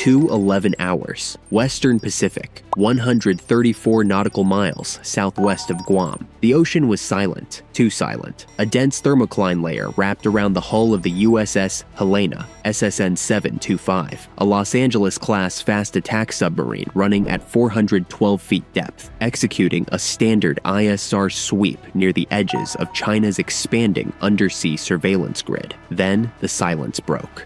2:11 hours, Western Pacific, 134 nautical miles southwest of Guam. The ocean was silent, too silent. A dense thermocline layer wrapped around the hull of the USS Helena, SSN 725, a Los Angeles-class fast attack submarine running at 412 feet depth, executing a standard ISR sweep near the edges of China's expanding undersea surveillance grid. Then the silence broke.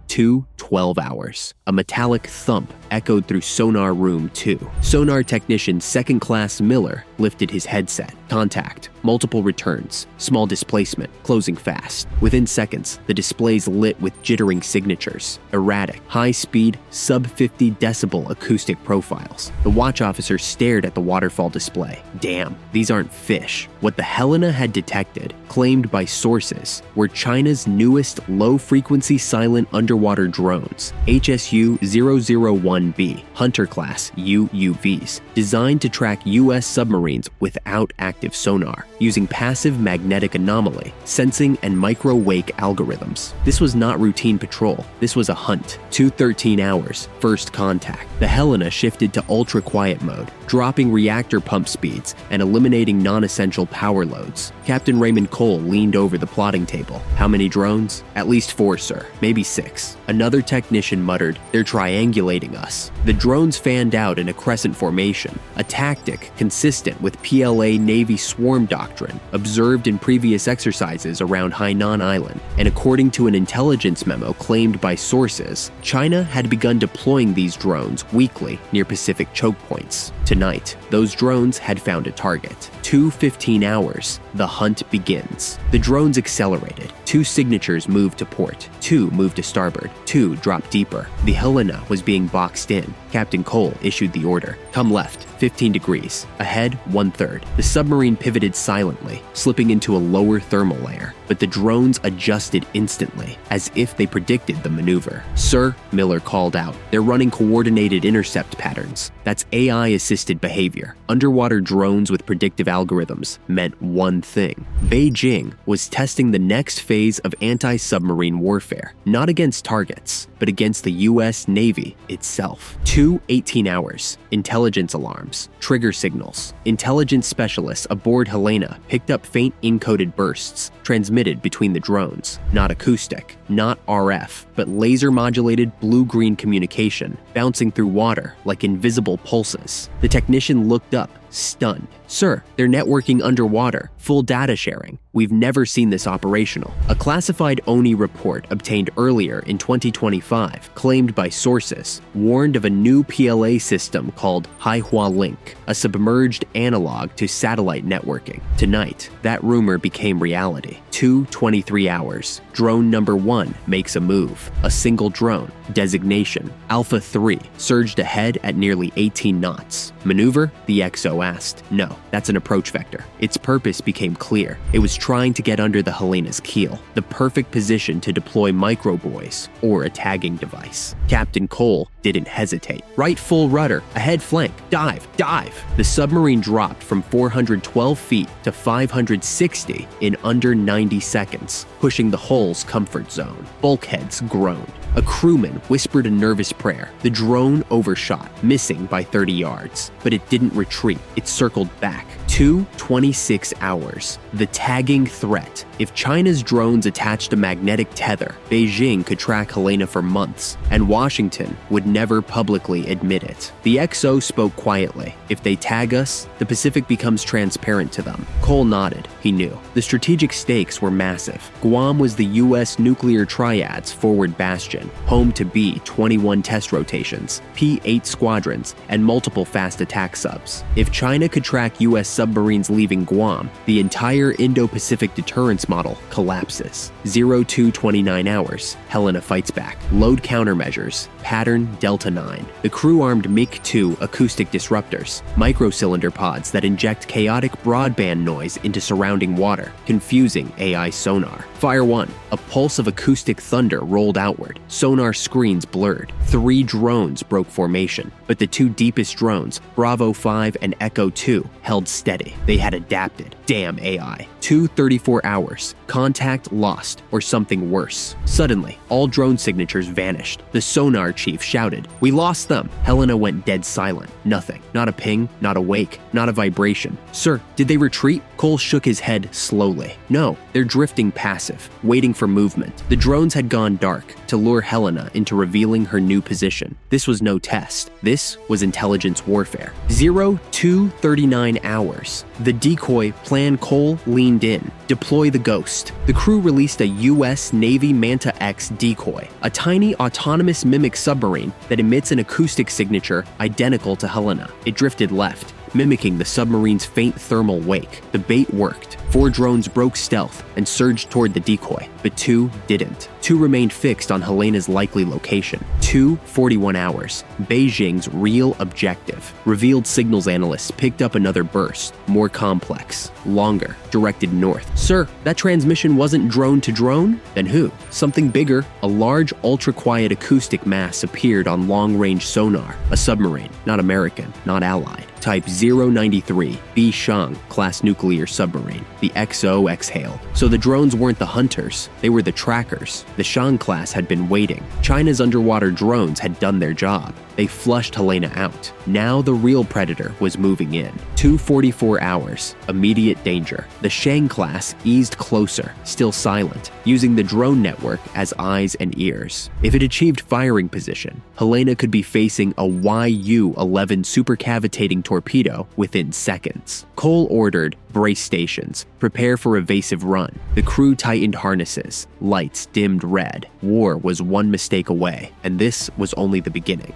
2:12 hours. A metallic thump echoed through Sonar Room 2. Sonar technician 2nd Class Miller lifted his headset. Contact. Multiple returns. Small displacement. Closing fast. Within seconds, the displays lit with jittering signatures. Erratic, high-speed, sub-50 decibel acoustic profiles. The watch officer stared at the waterfall display. Damn, these aren't fish. What the Helena had detected, claimed by sources, were China's newest low-frequency silent underwater drones, HSU-001B Hunter-Class UUVs, designed to track U.S. submarines without active sonar, using passive magnetic anomaly, sensing, and micro-wake algorithms. This was not routine patrol. This was a hunt. 2:13 hours, first contact. The Helena shifted to ultra-quiet mode, dropping reactor pump speeds and eliminating non-essential power loads. Captain Raymond Cole leaned over the plotting table. How many drones? At least 4, sir. Maybe 6. Another technician muttered, "They're triangulating us." The drones fanned out in a crescent formation, a tactic consistent with PLA Navy swarm doctrine observed in previous exercises around Hainan Island. And according to an intelligence memo claimed by sources, China had begun deploying these drones weekly near Pacific choke points. Tonight, those drones had found a target. 2:15 hours, the hunt begins. The drones accelerated. 2 signatures moved to port. 2 moved to starboard. 2 dropped deeper. The Helena was being boxed in. Captain Cole issued the order. Come left, 15 degrees. Ahead, 1/3. The submarine pivoted silently, slipping into a lower thermal layer. But the drones adjusted instantly, as if they predicted the maneuver. "Sir," Miller called out, "they're running coordinated intercept patterns." That's AI-assisted behavior. Underwater drones with predictive algorithms meant one thing. Beijing was testing the next phase of anti-submarine warfare, not against targets, but against the U.S. Navy itself. 2:18 hours. Intelligence alarms. Trigger signals. Intelligence specialists aboard Helena picked up faint encoded bursts, transmitted between the drones. Not acoustic, not RF, but laser-modulated blue-green communication, bouncing through water like invisible pulses. The technician looked up, stunned. "Sir, they're networking underwater, full data sharing. We've never seen this operational." A classified ONI report obtained earlier in 2025, claimed by sources, warned of a new PLA system called Haihua Link, a submerged analog to satellite networking. Tonight, that rumor became reality. 2:23 hours. Drone number 1 makes a move. A single drone. Designation Alpha 3 surged ahead at nearly 18 knots. Maneuver? The XO asked. No, that's an approach vector. Its purpose became clear. It was trying to get under the Helena's keel, the perfect position to deploy microbuoys or a tagging device. Captain Cole didn't hesitate. Right full rudder, ahead flank, dive, dive. The submarine dropped from 412 feet to 560 in under 90 seconds, pushing the hull's comfort zone. Bulkheads groaned. A crewman whispered a nervous prayer. The drone overshot, missing by 30 yards. But it didn't retreat. It circled back. 2:26 hours. The tagging threat. If China's drones attached a magnetic tether, Beijing could track Helena for months, and Washington would never publicly admit it. The XO spoke quietly. If they tag us, the Pacific becomes transparent to them. Cole nodded. He knew. The strategic stakes were massive. Guam was the U.S. nuclear triad's forward bastion, home to B-21 test rotations, P-8 squadrons, and multiple fast attack subs. If China could track U.S. submarines leaving Guam, the entire Indo-Pacific deterrence model collapses. 02:29 hours. Helena fights back. Load countermeasures. Pattern Delta 9. The crew-armed MiG-2 acoustic disruptors, microcylinder pods that inject chaotic broadband noise into surrounding water, confusing AI sonar. Fire 1. A pulse of acoustic thunder rolled outward. Sonar screens blurred. 3 drones broke formation, but the 2 deepest drones, Bravo 5 and Echo 2, held steady. They had adapted. Damn AI. 2:34 hours. Contact lost, or something worse. Suddenly, all drone signatures vanished. The sonar chief shouted, "We lost them!" Helena went dead silent. Nothing. Not a ping, not a wake, not a vibration. "Sir, did they retreat?" Cole shook his head slowly. "No, they're drifting passive, waiting for movement." The drones had gone dark to lure Helena into revealing her new position. This was no test. This was intelligence warfare. 02:39 hours. The decoy plan Cole leaned in. Deploy the Ghost. The crew released a U.S. Navy Manta X decoy, a tiny autonomous mimic submarine that emits an acoustic signature identical to Helena. It drifted left, mimicking the submarine's faint thermal wake. The bait worked. 4 drones broke stealth and surged toward the decoy, but 2 didn't. 2 remained fixed on Helena's likely location. 2:41 hours. Beijing's real objective. Revealed signals analysts picked up another burst, more complex, longer, directed north. "Sir, that transmission wasn't drone to drone?" "Then who?" "Something bigger." A large, ultra-quiet acoustic mass appeared on long-range sonar. A submarine, not American, not allied. Type 093B Shang-class nuclear submarine. The XO exhaled. So the drones weren't the hunters, they were the trackers. The Shang-class had been waiting. China's underwater drones had done their job. They flushed Helena out. Now the real predator was moving in. 2:44 hours. Immediate danger. The Shang-class eased closer, still silent, using the drone network as eyes and ears. If it achieved firing position, Helena could be facing a YU-11 supercavitating torpedo within seconds. Cole ordered, "Brace stations. Prepare for evasive run." The crew tightened harnesses. Lights dimmed red. War was one mistake away, and this was only the beginning.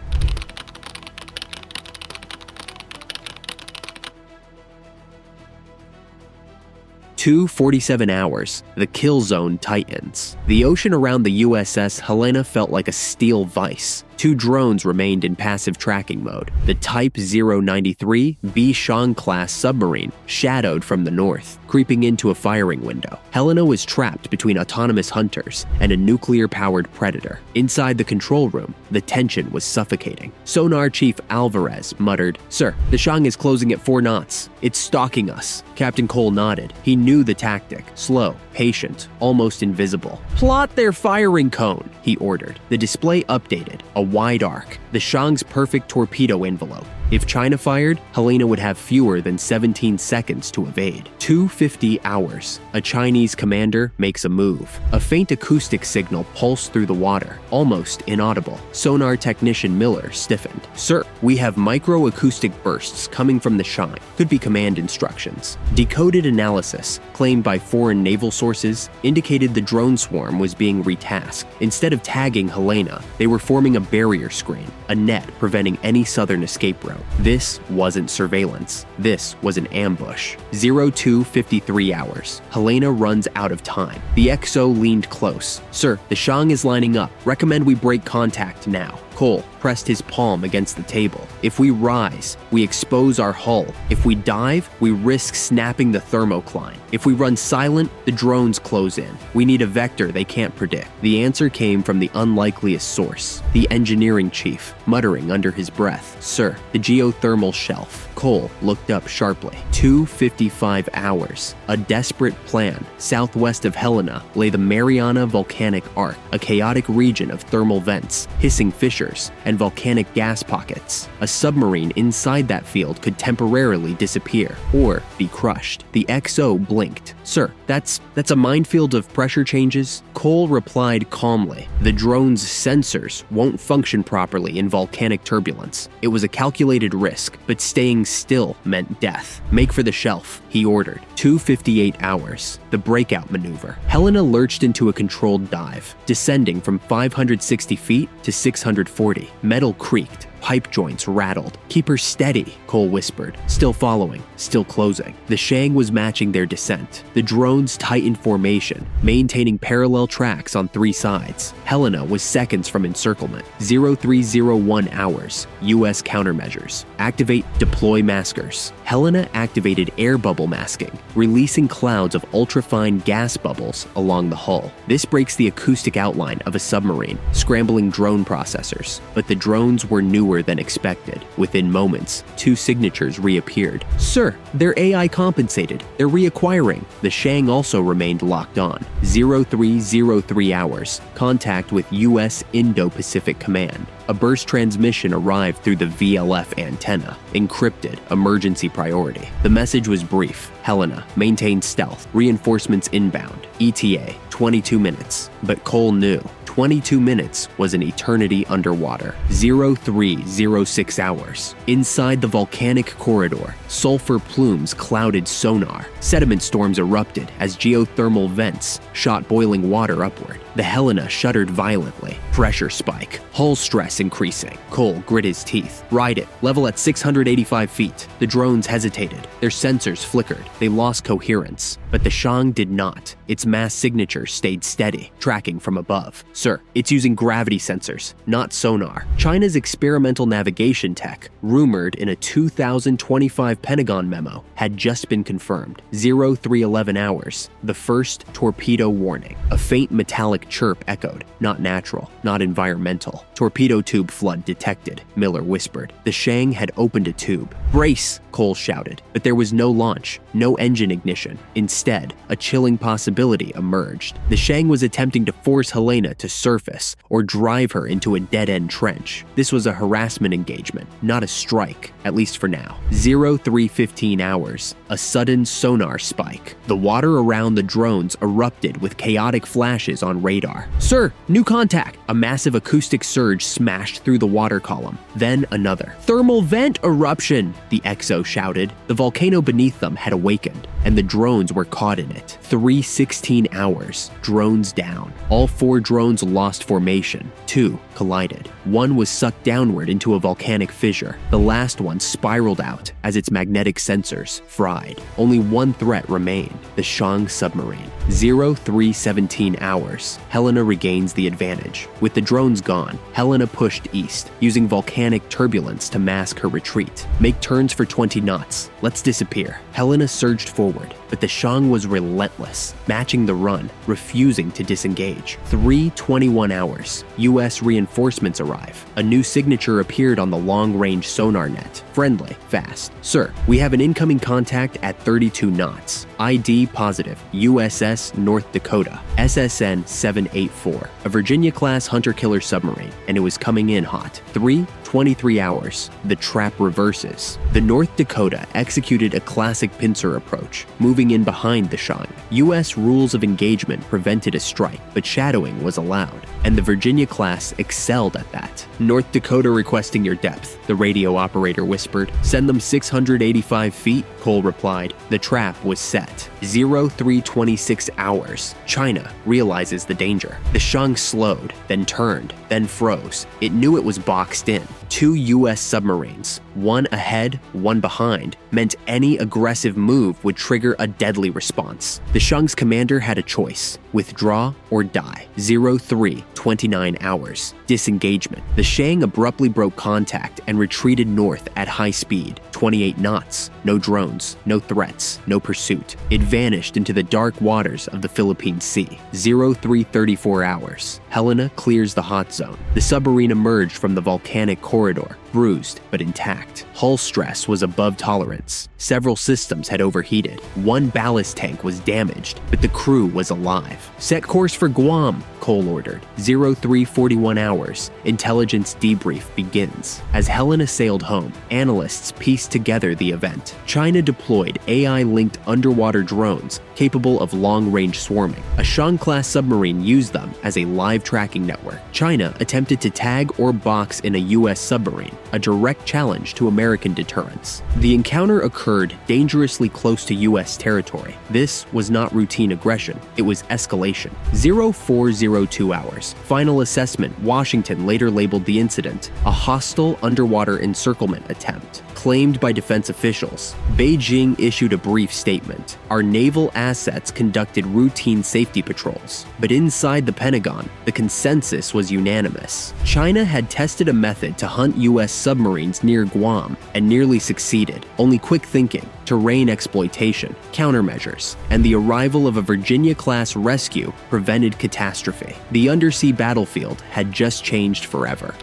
"2:47 hours. The kill zone tightens." The ocean around the USS Helena felt like a steel vice. 2 drones remained in passive tracking mode. The Type 093B Shang-class submarine shadowed from the north, creeping into a firing window. Helena was trapped between autonomous hunters and a nuclear-powered predator. Inside the control room, the tension was suffocating. Sonar Chief Alvarez muttered, "Sir, the Shang is closing at 4 knots. It's stalking us." Captain Cole nodded. He knew the tactic. Slow, patient, almost invisible. "Plot their firing cone," he ordered. The display updated, a wide arc, the Shang's perfect torpedo envelope. If China fired, Helena would have fewer than 17 seconds to evade. 2:50 hours. A Chinese commander makes a move. A faint acoustic signal pulsed through the water, almost inaudible. Sonar technician Miller stiffened. "Sir, we have microacoustic bursts coming from the Shang. Could be command instructions." Decoded analysis, claimed by foreign naval sources, indicated the drone swarm was being retasked. Instead of tagging Helena, they were forming a barrier screen, a net preventing any southern escape route. This wasn't surveillance. This was an ambush. 02:53 hours. Helena runs out of time. The XO leaned close. "Sir, the Shang is lining up. Recommend we break contact now." Cole pressed his palm against the table. "If we rise, we expose our hull. If we dive, we risk snapping the thermocline. If we run silent, the drones close in. We need a vector they can't predict." The answer came from the unlikeliest source, the engineering chief, muttering under his breath, "Sir, the geothermal shelf." Cole looked up sharply. 2:55 hours. A desperate plan. Southwest of Helena lay the Mariana Volcanic Arc, a chaotic region of thermal vents, hissing fissures, and volcanic gas pockets. A submarine inside that field could temporarily disappear or be crushed. The XO blinked. "Sir, that's a minefield of pressure changes." Cole replied calmly, "The drone's sensors won't function properly in volcanic turbulence. It was a calculated risk, but staying still meant death. Make for the shelf," he ordered. 2:58 hours. The breakout maneuver. Helena lurched into a controlled dive, descending from 560 feet to 640. Metal creaked. Pipe joints rattled. "Keep her steady," Cole whispered. Still following, still closing. The Shang was matching their descent. The drones tightened formation, maintaining parallel tracks on 3 sides. Helena was seconds from encirclement. 0301 hours. U.S. countermeasures. Activate deploy maskers. Helena activated air bubble masking, releasing clouds of ultrafine gas bubbles along the hull. This breaks the acoustic outline of a submarine, scrambling drone processors. But the drones were new fewer than expected. Within moments, 2 signatures reappeared. "Sir, they're AI compensated. They're reacquiring." The Shang also remained locked on. 0303 hours. Contact with U.S. Indo-Pacific Command. A burst transmission arrived through the VLF antenna. Encrypted, emergency priority. The message was brief. Helena, maintain stealth. Reinforcements inbound. ETA, 22 minutes. But Cole knew 22 minutes was an eternity underwater. 0306 hours. Inside the volcanic corridor, sulfur plumes clouded sonar. Sediment storms erupted as geothermal vents shot boiling water upward. The Helena shuddered violently. Pressure spike. Hull stress increasing. Cole grit his teeth. "Ride it. Level at 685 feet. The drones hesitated. Their sensors flickered. They lost coherence. But the Shang did not. Its mass signature stayed steady, tracking from above. "Sir, it's using gravity sensors, not sonar." China's experimental navigation tech, rumored in a 2025 Pentagon memo, had just been confirmed. 0311 hours. The first torpedo warning. A faint metallic chirp echoed. Not natural, not environmental. "Torpedo tube flood detected," Miller whispered. The Shang had opened a tube. "Brace!" Cole shouted. But there was no launch, no engine ignition. Instead, a chilling possibility emerged. The Shang was attempting to force Helena to surface or drive her into a dead-end trench. This was a harassment engagement, not a strike, at least for now. 0315 hours. A sudden sonar spike. The water around the drones erupted with chaotic flashes on radar. "Sir, new contact!" A massive acoustic surge smashed through the water column. Then another. "Thermal vent eruption!" the XO shouted. The volcano beneath them had awakened, and the drones were caught in it. 316 hours. Drones down. All 4 drones lost formation. 2 collided. 1 was sucked downward into a volcanic fissure. The last one spiraled out as its magnetic sensors fried. Only 1 threat remained: the Shang submarine. 0317 hours. Helena regains the advantage. With the drones gone, Helena pushed east, using volcanic turbulence to mask her retreat. "Make turns for 20 knots. Let's disappear." Helena surged forward, but the Shang was relentless, matching the run, refusing to disengage. 321 hours. U.S. reinforcements arrive. A new signature appeared on the long-range sonar net. Friendly, fast. "Sir, we have an incoming contact at 32 knots. ID positive. USS North Dakota. SSN 784. A Virginia-class hunter-killer submarine, and it was coming in hot. 323 hours. The trap reverses. The North Dakota executed a classic pincer approach, moving in behind the Shang. U.S. rules of engagement prevented a strike, but shadowing was allowed, and the Virginia-class excelled at that. "North Dakota requesting your depth," the radio operator whispered. "Send them 685 feet, Cole replied. The trap was set. 0326 hours. China realizes the danger. The Shang slowed, then turned, then froze. It knew it was boxed in. 2 U.S. submarines, one ahead, one behind, meant any aggressive move would trigger a deadly response. The Shang's commander had a choice: withdraw or die. 0329 hours. Disengagement. The Shang abruptly broke contact and retreated north at high speed, 28 knots. No drones, no threats, no pursuit. It vanished into the dark waters of the Philippine Sea. 0334 hours. Helena clears the hot zone. The submarine emerged from the volcanic corridor, bruised but intact. Hull stress was above tolerance. Several systems had overheated. 1 ballast tank was damaged, but the crew was alive. "Set course for Guam," Cole ordered. 0341 hours. Intelligence debrief begins. As Helena sailed home, analysts pieced together the event. China deployed AI-linked underwater drones capable of long-range swarming. A Shang-class submarine used them as a live tracking network. China attempted to tag or box in a U.S. submarine, a direct challenge to American deterrence. The encounter occurred dangerously close to U.S. territory. This was not routine aggression, it was escalation. 0402 hours. Final assessment. Washington later labeled the incident a hostile underwater encirclement attempt. Claimed by defense officials, Beijing issued a brief statement. Our naval assets conducted routine safety patrols. But inside the Pentagon, the consensus was unanimous. China had tested a method to hunt U.S. submarines near Guam and nearly succeeded. Only quick thinking, terrain exploitation, countermeasures, and the arrival of a Virginia-class rescue prevented catastrophe. The undersea battlefield had just changed forever.